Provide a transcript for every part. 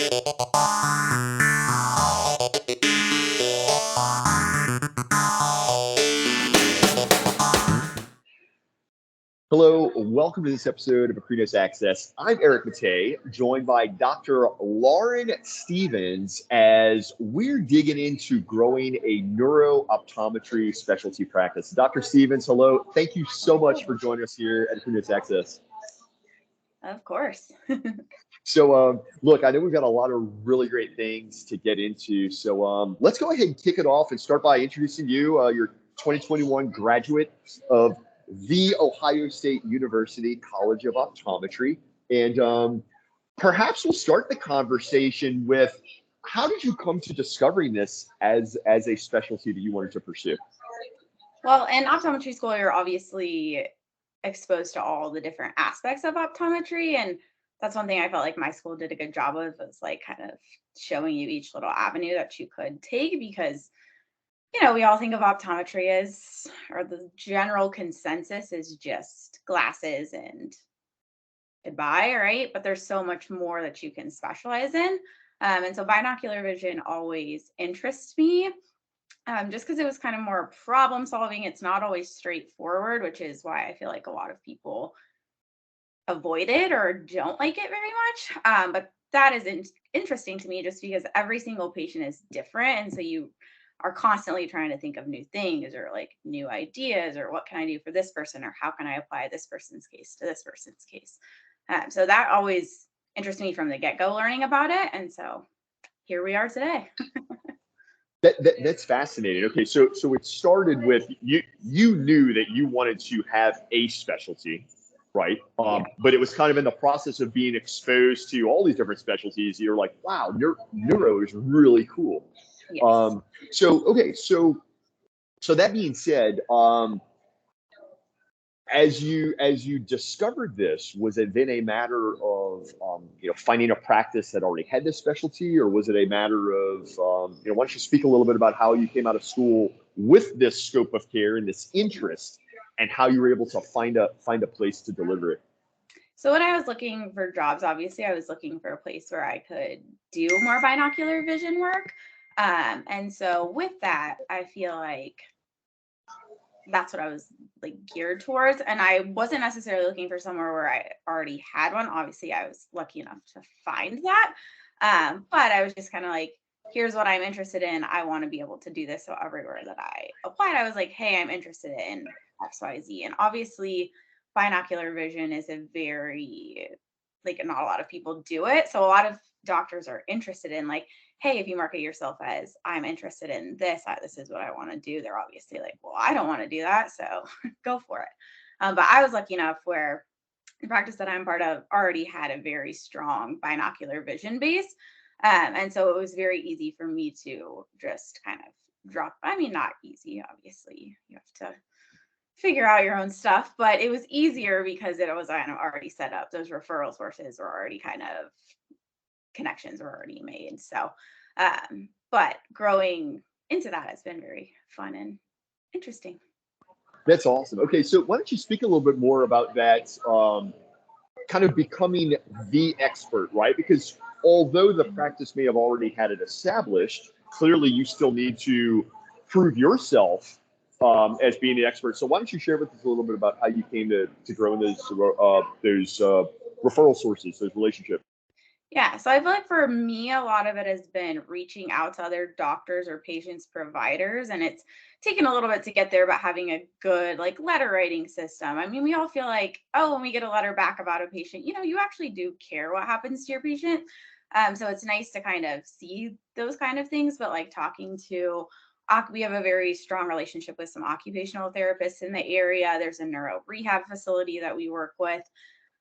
Hello, welcome to this episode of Akrinos Access. I'm Eric Matei, joined by Dr. Lauren Stevens as we're digging into growing a neuro optometry specialty practice. Dr. Stevens, hello. Thank you so much for joining us here at Akrinos Access. Of course. So, look, I know we've got a lot of really great things to get into. So, let's go ahead and kick it off and start by introducing you. You're 2021 graduate of the Ohio State University College of Optometry. And perhaps we'll start the conversation with how did you come to discovering this as a specialty that you wanted to pursue? Well, in optometry school, you're obviously exposed to all the different aspects of optometry. And that's one thing I felt like my school did a good job of, was like kind of showing you each little avenue that you could take, because we all think of optometry as, or the general consensus is just glasses and goodbye, right? But there's so much more that you can specialize in. And so binocular vision always interests me, just because it was kind of more problem solving. It's not always straightforward, which is why I feel like a lot of people avoid it or don't like it very much. But that is interesting to me, just because every single patient is different. And so you are constantly trying to think of new things or like new ideas, or what can I do for this person, or how can I apply this person's case to this person's case. So that always interests me from the get-go, learning about it. And so here we are today. That's fascinating. Okay, so it started with you knew that you wanted to have a specialty, right? Yeah. But it was kind of in the process of being exposed to all these different specialties. You're like, wow, neuro is really cool. Yes. So that being said, as you discovered this, was it then a matter of finding a practice that already had this specialty, or was it a matter of why don't you speak a little bit about how you came out of school with this scope of care and this interest, and how you were able to find a place to deliver it? So when I was looking for jobs, obviously I was looking for a place where I could do more binocular vision work. And so with that, I feel like that's what I was like geared towards. And I wasn't necessarily looking for somewhere where I already had one. Obviously, I was lucky enough to find that. But I was just kind of like, here's what I'm interested in. I want to be able to do this. So everywhere that I applied, I was like, hey, I'm interested in XYZ. And obviously, binocular vision is a very, like, not a lot of people do it. So a lot of doctors are interested in, like, hey, if you market yourself as, I'm interested in this, this is what I want to do, they're obviously like, well, I don't want to do that, so go for it. But I was lucky enough where the practice that I'm part of already had a very strong binocular vision base. And so it was very easy for me to just kind of drop. I mean, not easy, obviously, you have to figure out your own stuff, but it was easier because it was kind of already set up. Those referral sources were already kind of, connections were already made. So, but growing into that has been very fun and interesting. That's awesome. Okay, so why don't you speak a little bit more about that, kind of becoming the expert, right? Because although the practice may have already had it established, clearly you still need to prove yourself as being the expert. So why don't you share with us a little bit about how you came to growing those referral sources, those relationships? Yeah, so I feel like for me, a lot of it has been reaching out to other doctors or patients, providers, and it's taken a little bit to get there, but having a good like letter writing system. I mean, we all feel like, oh, when we get a letter back about a patient, you actually do care what happens to your patient. So it's nice to kind of see those kind of things, but like talking to, we have a very strong relationship with some occupational therapists in the area. There's a neuro rehab facility that we work with,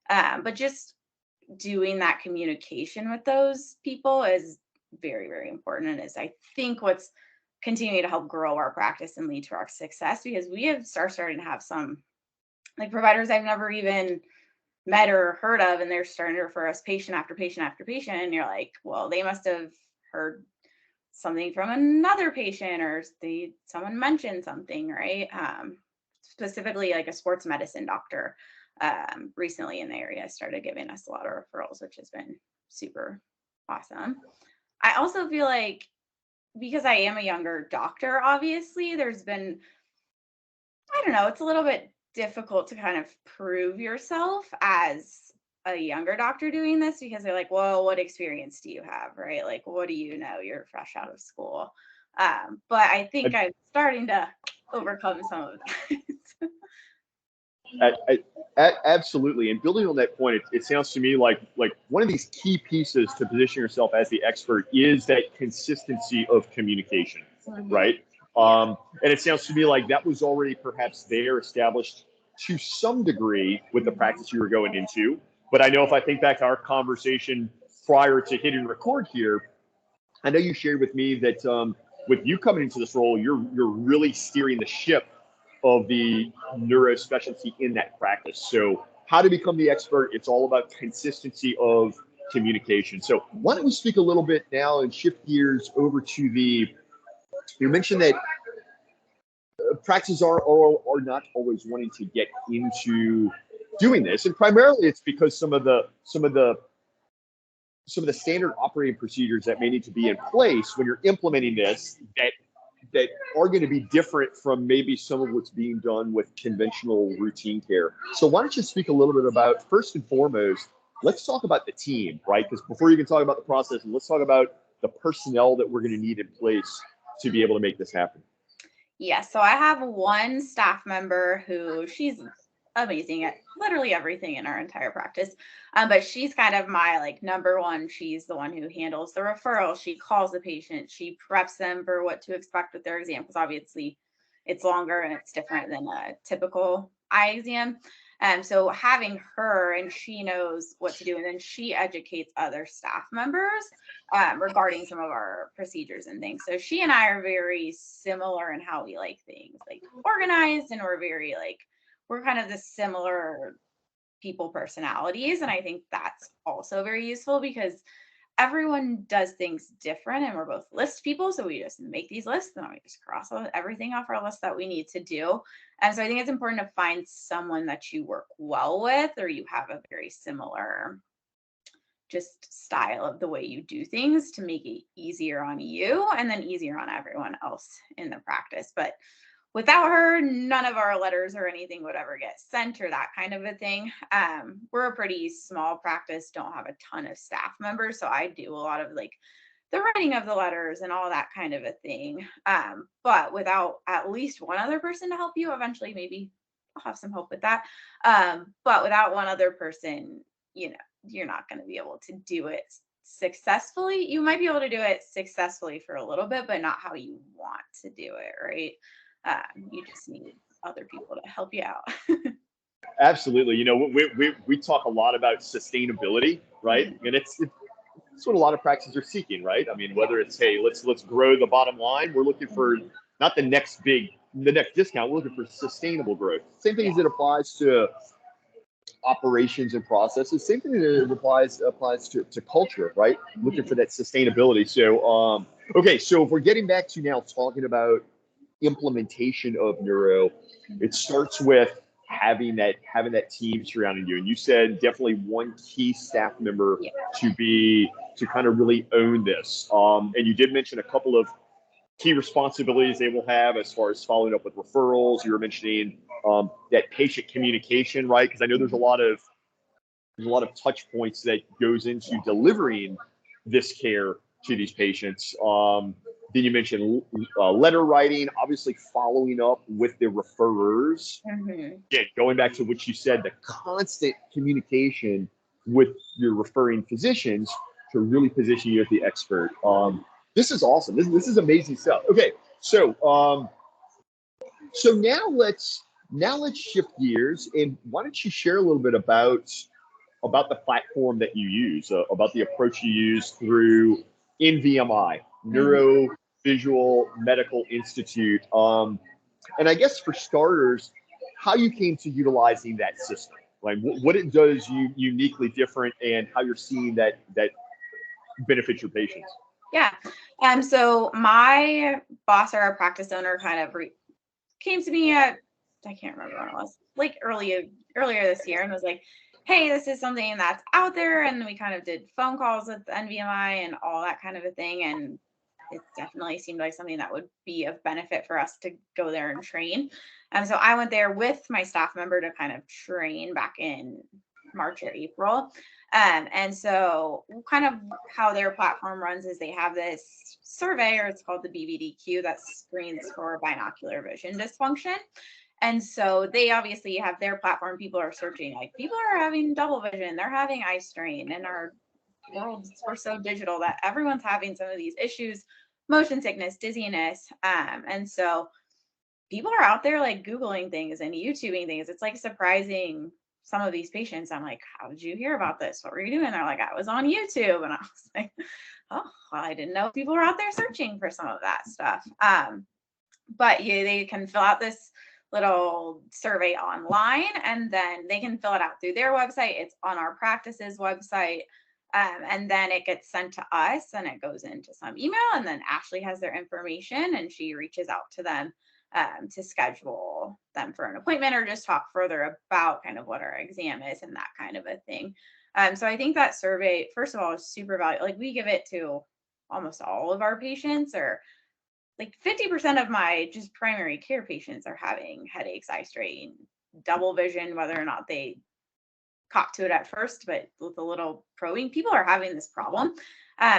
but just doing that communication with those people is very, very important. And is, I think, what's continuing to help grow our practice and lead to our success, because we have starting to have some like providers I've never even met or heard of, and they're starting to refer us patient after patient after patient. And you're like, well, they must have heard something from another patient, or someone mentioned something, right? Specifically like a sports medicine doctor recently in the area started giving us a lot of referrals, which has been super Awesome. I also feel like because I am a younger doctor, obviously, there's been, I don't know, it's a little bit difficult to kind of prove yourself as a younger doctor doing this because they're like, well, what experience do you have? Right? Like, what do you know? You're fresh out of school. But I think I'm starting to overcome some of that. Absolutely. And building on that point, it sounds to me like one of these key pieces to position yourself as the expert is that consistency of communication, right? And it sounds to me like that was already perhaps there, established to some degree with the practice you were going into. But I know if I think back to our conversation prior to hitting record here, I know you shared with me that with you coming into this role, you're really steering the ship of the neuro specialty in that practice. So how to become the expert, it's all about consistency of communication. So why don't we speak a little bit now and shift gears over to you mentioned that practices are not always wanting to get into doing this. And primarily it's because some of the standard operating procedures that may need to be in place when you're implementing this that are going to be different from maybe some of what's being done with conventional routine care. So why don't you speak a little bit about, first and foremost, let's talk about the team, right? Because before you can talk about the process, let's talk about the personnel that we're going to need in place to be able to make this happen. Yeah, so I have one staff member who she's amazing at literally everything in our entire practice. But she's kind of my like number one. She's the one who handles the referral. She calls the patient. She preps them for what to expect with their exam because obviously it's longer and it's different than a typical eye exam. So having her and she knows what to do, and then she educates other staff members regarding some of our procedures and things. So she and I are very similar in how we like things, like organized, and we're kind of the similar people personalities. And I think that's also very useful because everyone does things different and we're both list people. So we just make these lists and then we just cross everything off our list that we need to do. And so I think it's important to find someone that you work well with or you have a very similar just style of the way you do things to make it easier on you and then easier on everyone else in the practice. But without her, none of our letters or anything would ever get sent or that kind of a thing. We're a pretty small practice, don't have a ton of staff members. So I do a lot of like the writing of the letters and all that kind of a thing. But without at least one other person to help you, eventually maybe I'll have some help with that. But without one other person, you're not going to be able to do it successfully. You might be able to do it successfully for a little bit, but not how you want to do it, right? You just need other people to help you out. Absolutely. We talk a lot about sustainability, right? And it's what a lot of practices are seeking, right? I mean, whether it's, hey, let's grow the bottom line, we're looking for not the next discount, we're looking for sustainable growth. Same thing as it applies to operations and processes. Same thing that applies to culture, right? Looking for that sustainability. So, okay, so if we're getting back to now talking about implementation of neuro, it starts with having that team surrounding you. And you said definitely one key staff member to kind of really own this. And you did mention a couple of key responsibilities they will have as far as following up with referrals. You were mentioning that patient communication, right? Because I know there's a lot of touch points that goes into delivering this care to these patients. Then you mentioned letter writing, obviously following up with the referrers. Again, going back to what you said, the constant communication with your referring physicians to really position you as the expert. This is awesome. This is amazing stuff. Okay, so now let's shift gears, and why don't you share a little bit about the platform that you use, about the approach you use through NVMI, Neuro Visual Medical Institute. And I guess for starters, how you came to utilizing that system, like what it does uniquely different, and how you're seeing that benefit your patients. Yeah. So my boss or our practice owner kind of came to me I can't remember when it was, like earlier this year, and was like, hey, this is something that's out there. And we kind of did phone calls with NVMI and all that kind of a thing. And it definitely seemed like something that would be of benefit for us to go there and train. And so I went there with my staff member to kind of train back in March or April. And so kind of how their platform runs is they have this survey, or it's called the BVDQ, that screens for binocular vision dysfunction. And so they obviously have their platform. People are searching, like, people are having double vision, they're having eye strain, and our worlds, we're so digital that everyone's having some of these issues, motion sickness, dizziness. And so people are out there like Googling things and YouTubing things. It's like surprising some of these patients. I'm like, how did you hear about this? What were you doing? They're like, I was on YouTube. And I was like, oh, well, I didn't know people were out there searching for some of that stuff. But yeah, they can fill out this little survey online, and then they can fill it out through their website. It's on our practice's website. And then it gets sent to us and it goes into some email, and then Ashley has their information and she reaches out to them to schedule them for an appointment or just talk further about kind of what our exam is and that kind of a thing. So I think that survey, first of all, is super valuable. Like, we give it to almost all of our patients, or like 50% of my just primary care patients are having headaches, eye strain, double vision, whether or not they caught to it at first, but with a little probing, people are having this problem.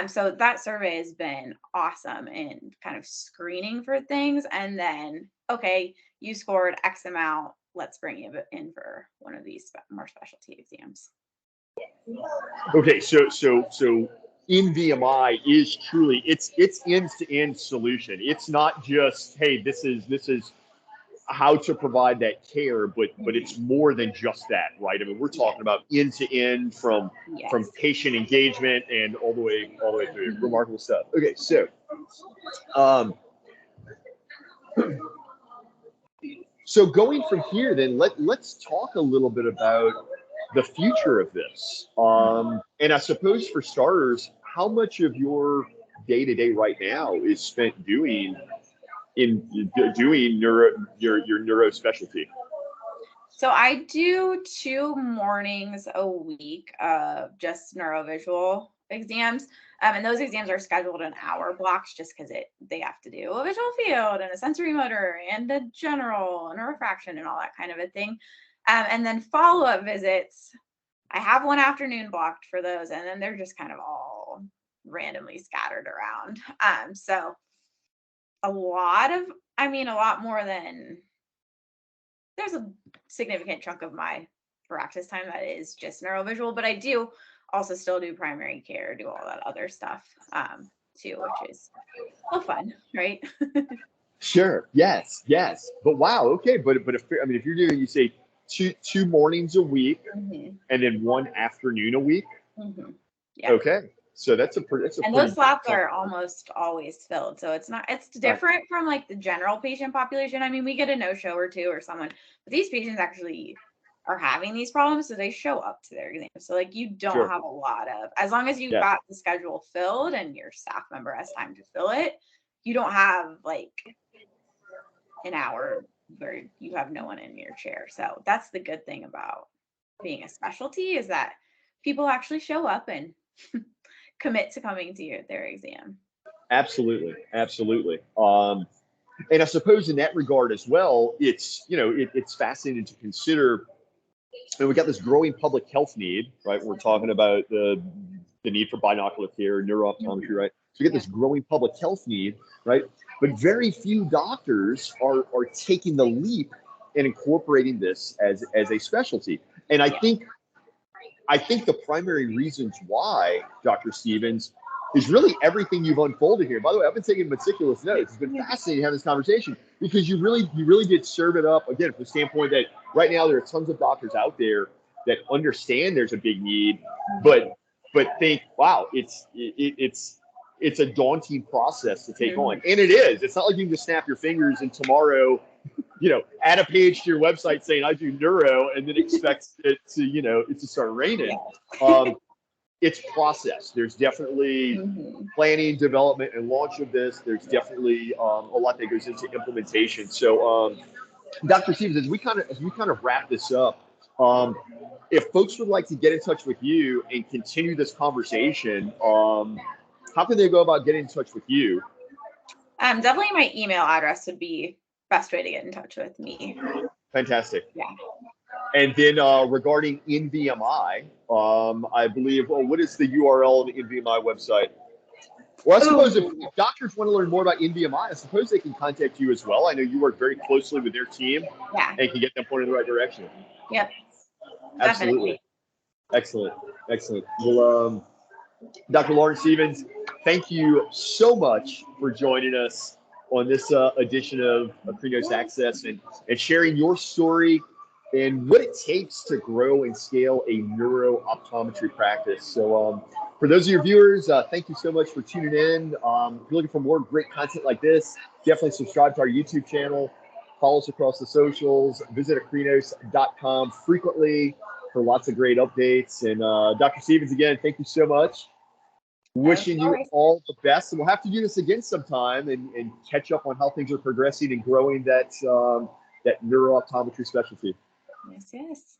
So that survey has been awesome in kind of screening for things. And then, okay, you scored X amount, let's bring you in for one of these more specialty exams. Okay, so in VMI is truly it's end-to-end solution. It's not just, hey, this is how to provide that care, but it's more than just that, right? I mean, we're talking about end-to-end from patient engagement and all the way through. Remarkable stuff. Okay, so so going from here, then let's talk a little bit about the future of this. And I suppose for starters, how much of your day-to-day right now is spent doing your neuro specialty? So I do 2 mornings a week of just neurovisual exams. And those exams are scheduled in hour blocks just because they have to do a visual field and a sensory motor and a general and a refraction and all that kind of a thing. And then follow-up visits, I have one afternoon blocked for those, and then they're just kind of all randomly scattered around. So a lot more than, there's a significant chunk of my practice time that is just neurovisual, but I do also still do primary care, do all that other stuff too, which is so fun, right? Sure. Yes. But wow. Okay. But if you're doing, you say two mornings a week, and then one afternoon a week. Yeah. Okay. So that's a and those slots are almost always filled. So it's different from like the general patient population. I mean, we get a no-show or two or someone, but these patients actually are having these problems, so they show up to their exam. So like, you don't have a lot of, as long as you've got the schedule filled and your staff member has time to fill it, you don't have like an hour where you have no one in your chair. So that's the good thing about being a specialty, is that people actually show up and commit to coming to their exam. Absolutely. And I suppose in that regard as well, it's it's fascinating to consider. And we got this growing public health need, right? We're talking about the need for binocular care, neuro optometry, right? So we get this growing public health need, right? But very few doctors are taking the leap and incorporating this as a specialty. And I think the primary reasons why, Dr. Stevens, is really everything you've unfolded here. By the way, I've been taking meticulous notes. It's been fascinating to have this conversation, because you really did serve it up, again, from the standpoint that right now there are tons of doctors out there that understand there's a big need, but think, wow, it's a daunting process to take on. And it is. It's not like you can just snap your fingers and tomorrow, add a page to your website saying I do neuro and then expect it to start raining. It's process. There's definitely planning, development, and launch of this. There's definitely a lot that goes into implementation. So, Dr. Stevens, as we kind of wrap this up, If folks would like to get in touch with you and continue this conversation, how can they go about getting in touch with you? Definitely my email address would be best way to get in touch with me. Fantastic. Yeah. And then regarding NVMI, I believe, well, what is the URL of the NVMI website? Well, I suppose if doctors want to learn more about NVMI, I suppose they can contact you as well. I know you work very closely with their team and can get them pointed in the right direction. Yep. Absolutely. Definitely. Excellent. Excellent. Well, Dr. Lauren Stevens, thank you so much for joining us on this edition of Akrinos Access and sharing your story and what it takes to grow and scale a neuro optometry practice. So for those of your viewers, thank you so much for tuning in. If you're looking for more great content like this, definitely subscribe to our YouTube channel, follow us across the socials, visit akrinos.com frequently for lots of great updates. And Dr. Stevens, again, thank you so much. Wishing you all the best, and we'll have to do this again sometime and catch up on how things are progressing and growing that that neuro optometry specialty. Yes, yes.